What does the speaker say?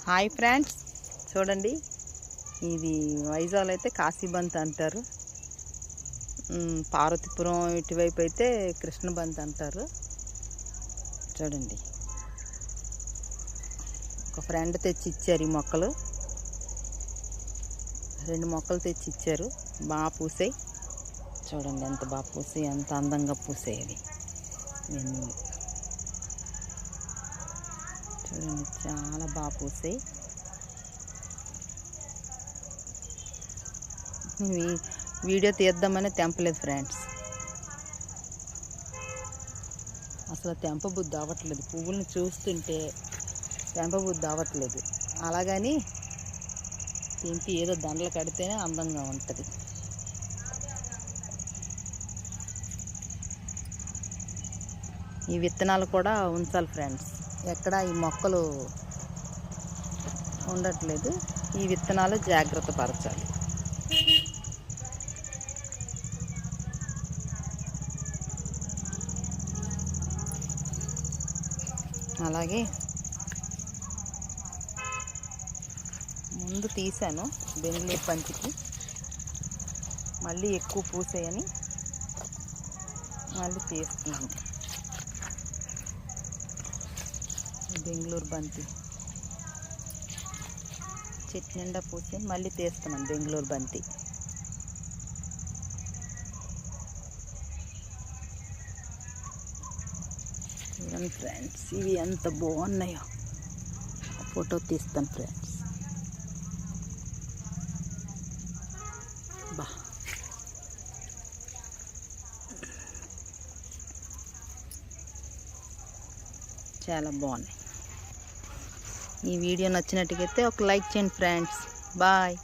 Hi friends, చూడండి. ఇది వైజాగ్ అయితే కాశీబంత్ అంటారు. పార్వతీపురం ఇటువైపు అయితే కృష్ణబంత్ అంటారు. చూడండి, ఒక ఫ్రెండ్ తెచ్చి ఇచ్చారు ఈ మొక్కలు. 2 మొక్కలు తెచ్చి ఇచ్చారు. బాగా పూసాయి. చూడండి ఎంత బాగా పూసాయి, ఎంత అందంగా పూసాయి అవి. చూడండి, చాలా బాగా పూసాయి. వీడియో తీద్దామని తెంపలేదు ఫ్రెండ్స్. అసలు తెంపబుద్ధి అవ్వట్లేదు. పువ్వులను చూస్తుంటే తెంపబుద్ధి అవ్వట్లేదు. అలాగని తెంపి ఏదో దండలు కడితేనే అందంగా ఉంటుంది. ఈ విత్తనాలు కూడా ఉంచాలి ఫ్రెండ్స్. ఎక్కడ ఈ మొక్కలు ఉండట్లేదు. ఈ విత్తనాలు జాగ్రత్త పరచాలి. అలాగే ముందు తీసాను బెంగళూరు బంతికి, మళ్ళీ ఎక్కువ పూసాయని మళ్ళీ తీస్తున్నాను. బెంగళూరు బంతి చెట్టు నిండా పూసి మళ్ళీ తీస్తున్నాను బెంగళూరు బంతి. చూడండి ఫ్రెండ్స్, ఇవి ఎంత బాగున్నాయో. ఫోటో తీస్తాను ఫ్రెండ్స్. బా, చాలా బాగున్నాయి. ఈ వీడియో నచ్చినట్టుగైతే ఒక లైక్ చేయండి ఫ్రెండ్స్. బాయ్.